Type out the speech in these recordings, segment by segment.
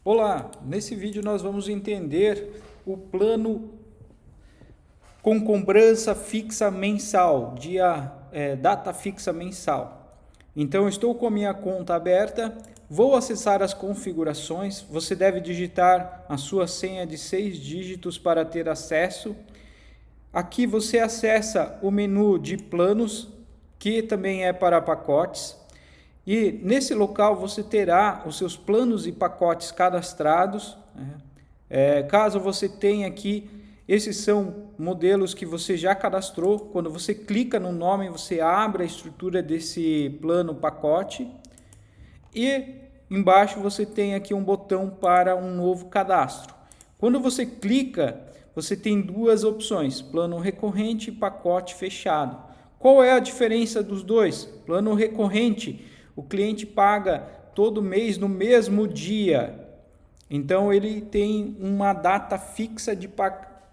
Olá, nesse vídeo nós vamos entender o plano com cobrança fixa mensal, data fixa mensal. Então estou com a minha conta aberta, vou acessar as configurações, você deve digitar a sua senha de 6 dígitos para ter acesso. Aqui você acessa o menu de planos, que também é para pacotes. E nesse local você terá os seus planos e pacotes cadastrados. Caso você tenha aqui, esses são modelos que você já cadastrou. Quando você clica no nome, você abre a estrutura desse plano pacote. E embaixo você tem aqui um botão para um novo cadastro. Quando você clica, você tem duas opções, plano recorrente e pacote fechado. Qual é a diferença dos dois? Plano recorrente, o cliente paga todo mês no mesmo dia. Então ele tem uma data fixa de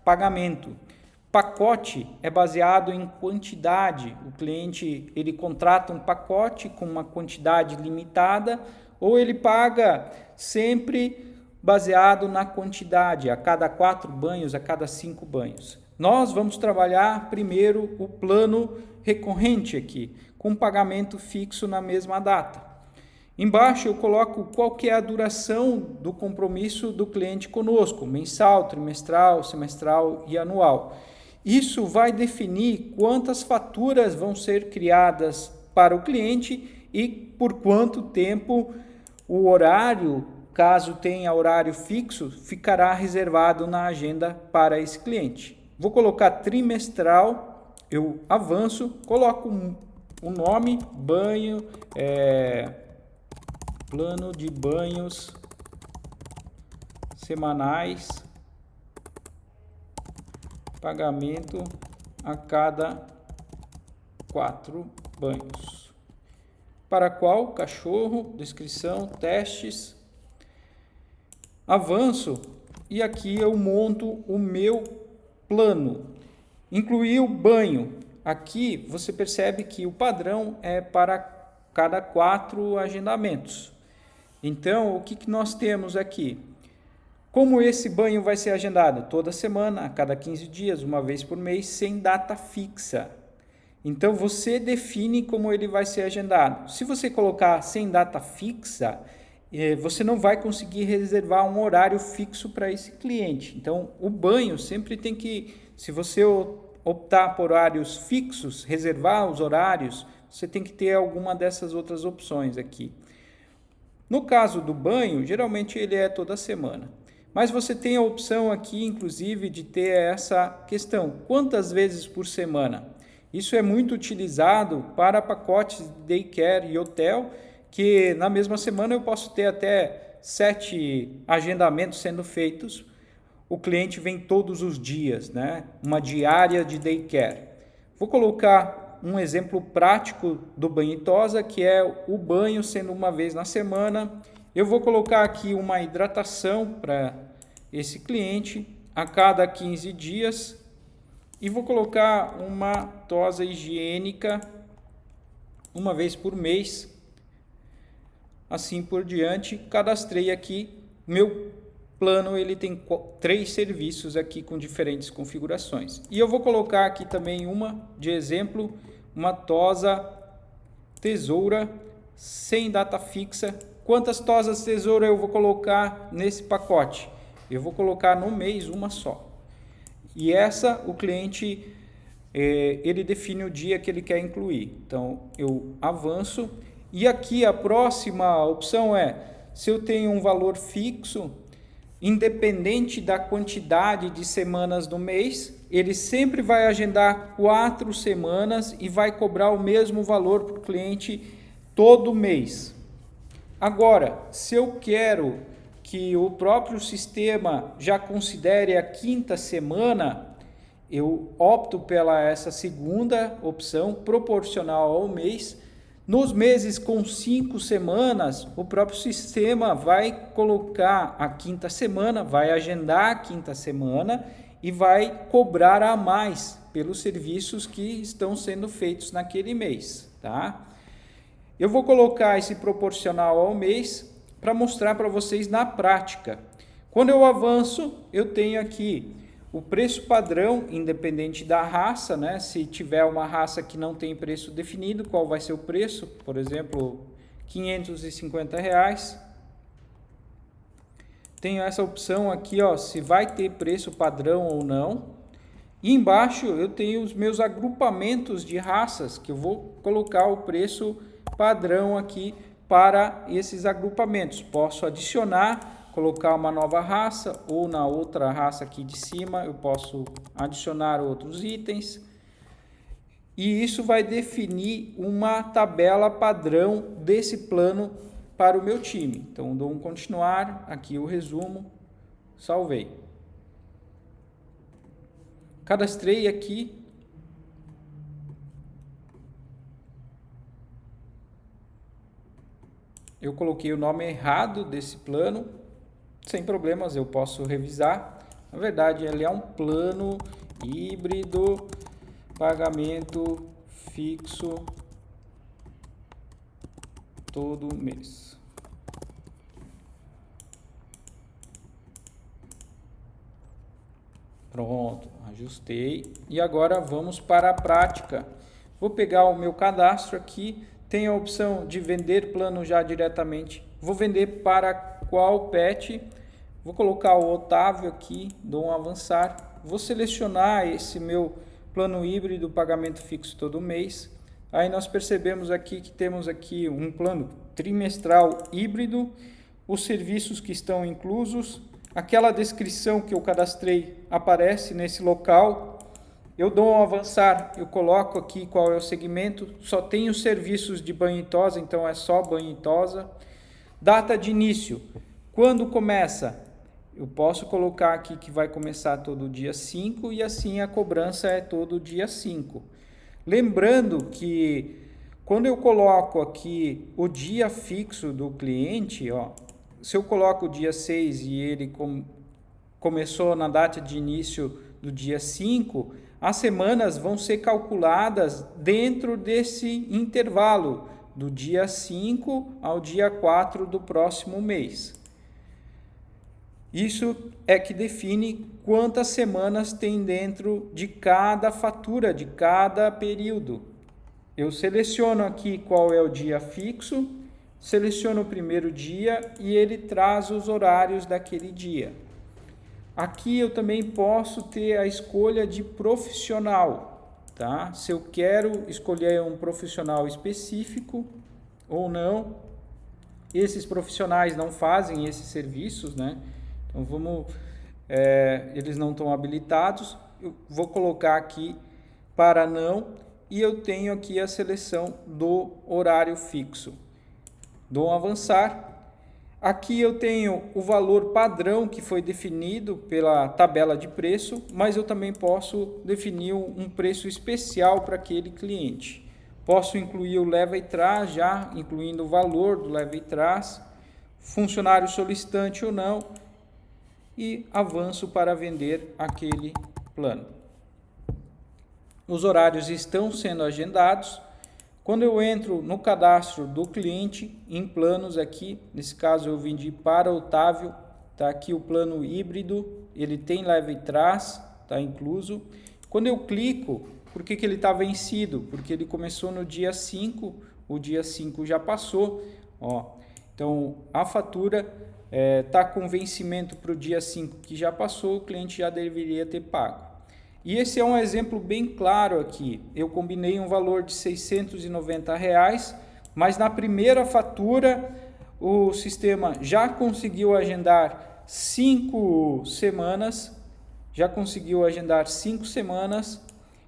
pagamento. Pacote é baseado em quantidade. O cliente ele contrata um pacote com uma quantidade limitada ou ele paga sempre baseado na quantidade, a cada 4 banhos, a cada 5 banhos. Nós vamos trabalhar primeiro o plano recorrente aqui, com pagamento fixo na mesma data. Embaixo eu coloco qual que é a duração do compromisso do cliente conosco, mensal, trimestral, semestral e anual. Isso vai definir quantas faturas vão ser criadas para o cliente e por quanto tempo o horário, caso tenha horário fixo, ficará reservado na agenda para esse cliente. Vou colocar trimestral, eu avanço, coloco o nome, banho, plano de banhos semanais, pagamento a cada 4 banhos. Para qual? Cachorro, descrição, testes. Avanço e aqui eu monto o meu plano. Incluir o banho. Aqui você percebe que o padrão é para cada 4 agendamentos. Então, o que nós temos aqui? Como esse banho vai ser agendado? Toda semana, a cada 15 dias, uma vez por mês, sem data fixa. Então, você define como ele vai ser agendado. Se você colocar sem data fixa, você não vai conseguir reservar um horário fixo para esse cliente. Então, o banho sempre tem que, se você optar por horários fixos, reservar os horários, você tem que ter alguma dessas outras opções aqui. No caso do banho, geralmente ele é toda semana. Mas você tem a opção aqui, inclusive, de ter essa questão, quantas vezes por semana? Isso é muito utilizado para pacotes de daycare e hotel, que na mesma semana eu posso ter até 7 agendamentos sendo feitos. O cliente vem todos os dias, né? Uma diária de daycare. Vou colocar um exemplo prático do banho e tosa, que é o banho sendo uma vez na semana. Eu vou colocar aqui uma hidratação para esse cliente a cada 15 dias e vou colocar uma tosa higiênica uma vez por mês. Assim por diante, cadastrei aqui. Meu plano ele tem 3 serviços aqui com diferentes configurações. E eu vou colocar aqui também uma de exemplo, uma tosa tesoura sem data fixa. Quantas tosas tesoura eu vou colocar nesse pacote? Eu vou colocar no mês uma só. E essa o cliente ele define o dia que ele quer incluir. Então eu avanço e aqui a próxima opção é, se eu tenho um valor fixo, independente da quantidade de semanas do mês, ele sempre vai agendar 4 semanas e vai cobrar o mesmo valor para o cliente todo mês. Agora, se eu quero que o próprio sistema já considere a 5ª semana, eu opto pela essa segunda opção, proporcional ao mês. Nos meses com 5 semanas, o próprio sistema vai colocar a 5ª semana, vai agendar a 5ª semana e vai cobrar a mais pelos serviços que estão sendo feitos naquele mês, tá? Eu vou colocar esse proporcional ao mês para mostrar para vocês na prática. Quando eu avanço, eu tenho aqui o preço padrão, independente da raça, né? Se tiver uma raça que não tem preço definido, qual vai ser o preço? Por exemplo, R$550. Tenho essa opção aqui, ó, se vai ter preço padrão ou não. E embaixo eu tenho os meus agrupamentos de raças, que eu vou colocar o preço padrão aqui para esses agrupamentos. Posso adicionar, colocar uma nova raça, ou na outra raça aqui de cima eu posso adicionar outros itens. E isso vai definir uma tabela padrão desse plano para o meu time. Então dou um continuar, aqui o resumo, salvei. Cadastrei aqui. Eu coloquei o nome errado desse plano, sem problemas, eu posso revisar. Na verdade, ele é um plano híbrido, pagamento fixo todo mês. Pronto, ajustei. E agora vamos para a prática. Vou pegar o meu cadastro aqui. Tem a opção de vender plano já diretamente. Vou vender para qual pet? Vou colocar o Otávio aqui, dou um avançar. Vou selecionar esse meu plano híbrido, pagamento fixo todo mês. Aí nós percebemos aqui que temos aqui um plano trimestral híbrido, os serviços que estão inclusos, aquela descrição que eu cadastrei aparece nesse local. Eu dou um avançar, eu coloco aqui qual é o segmento, só tenho serviços de banho e tosa, então é só banho e tosa. Data de início, quando começa? Eu posso colocar aqui que vai começar todo dia 5 e assim a cobrança é todo dia 5. Lembrando que quando eu coloco aqui o dia fixo do cliente, ó, se eu coloco o dia 6 e ele começou na data de início do dia 5, as semanas vão ser calculadas dentro desse intervalo, do dia 5 ao dia 4 do próximo mês. Isso é que define quantas semanas tem dentro de cada fatura, de cada período. Eu seleciono aqui qual é o dia fixo, seleciono o primeiro dia e ele traz os horários daquele dia. Aqui eu também posso ter a escolha de profissional, tá? Se eu quero escolher um profissional específico ou não. Esses profissionais não fazem esses serviços, né? Então eles não estão habilitados. Eu vou colocar aqui para não e eu tenho aqui a seleção do horário fixo. Dou um avançar. Aqui eu tenho o valor padrão que foi definido pela tabela de preço, mas eu também posso definir um preço especial para aquele cliente. Posso incluir o leva e traz, já incluindo o valor do leva e traz, funcionário solicitante ou não, e avanço para vender aquele plano. Os horários estão sendo agendados. Quando eu entro no cadastro do cliente, em planos aqui, nesse caso eu vendi para o Otávio, está aqui o plano híbrido, ele tem leva e traz, está incluso. Quando eu clico, por que ele está vencido? Porque ele começou no dia 5, o dia 5 já passou, ó. Então a fatura está com vencimento para o dia 5 que já passou, o cliente já deveria ter pago. E esse é um exemplo bem claro aqui. Eu combinei um valor de R$690, mas na primeira fatura o sistema já conseguiu agendar 5 semanas,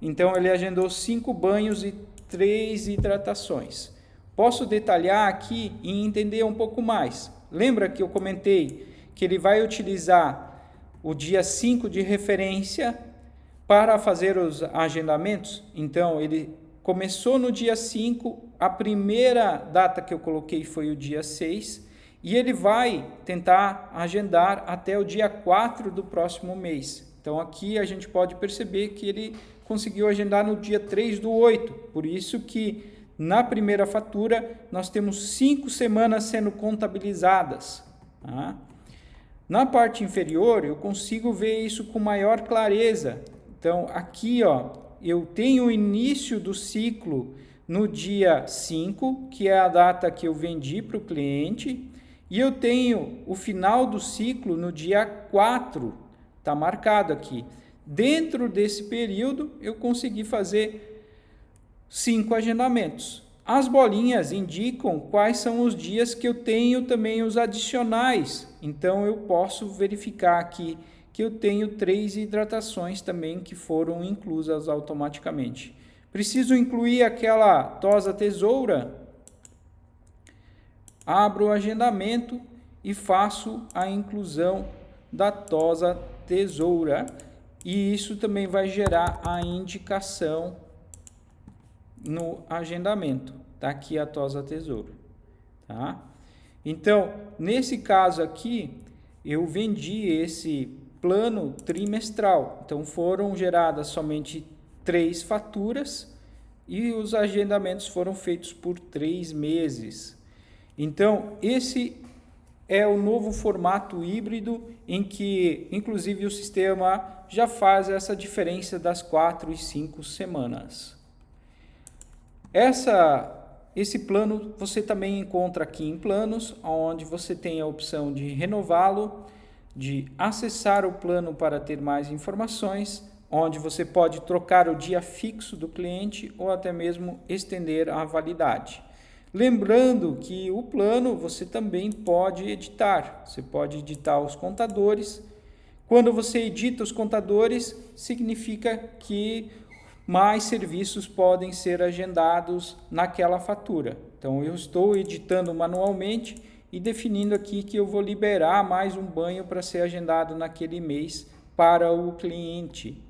então ele agendou 5 banhos e 3 hidratações. Posso detalhar aqui e entender um pouco mais. Lembra que eu comentei que ele vai utilizar o dia 5 de referência para fazer os agendamentos? Então, ele começou no dia 5, a primeira data que eu coloquei foi o dia 6, e ele vai tentar agendar até o dia 4 do próximo mês. Então, aqui a gente pode perceber que ele conseguiu agendar no dia 3 do 8, por isso que na primeira fatura, nós temos 5 semanas sendo contabilizadas. Tá? Na parte inferior, eu consigo ver isso com maior clareza. Então, aqui, ó, eu tenho o início do ciclo no dia 5, que é a data que eu vendi para o cliente, e eu tenho o final do ciclo no dia 4, está marcado aqui. Dentro desse período, eu consegui fazer 5 agendamentos. As bolinhas indicam quais são os dias que eu tenho também os adicionais. Então, eu posso verificar aqui que eu tenho 3 hidratações também que foram inclusas automaticamente. Preciso incluir aquela tosa tesoura. Abro o agendamento e faço a inclusão da tosa tesoura. E isso também vai gerar a indicação no agendamento. Tá aqui a tosa tesoura. Tá? Então, nesse caso aqui, eu vendi esse plano trimestral. Então, foram geradas somente 3 faturas e os agendamentos foram feitos por 3 meses. Então, esse é o novo formato híbrido em que, inclusive, o sistema já faz essa diferença das 4 e 5 semanas. Esse plano você também encontra aqui em planos, onde você tem a opção de renová-lo, de acessar o plano para ter mais informações, onde você pode trocar o dia fixo do cliente ou até mesmo estender a validade. Lembrando que o plano você também pode editar. Você pode editar os contadores. Quando você edita os contadores, significa que mais serviços podem ser agendados naquela fatura. Então, eu estou editando manualmente e definindo aqui que eu vou liberar mais um banho para ser agendado naquele mês para o cliente.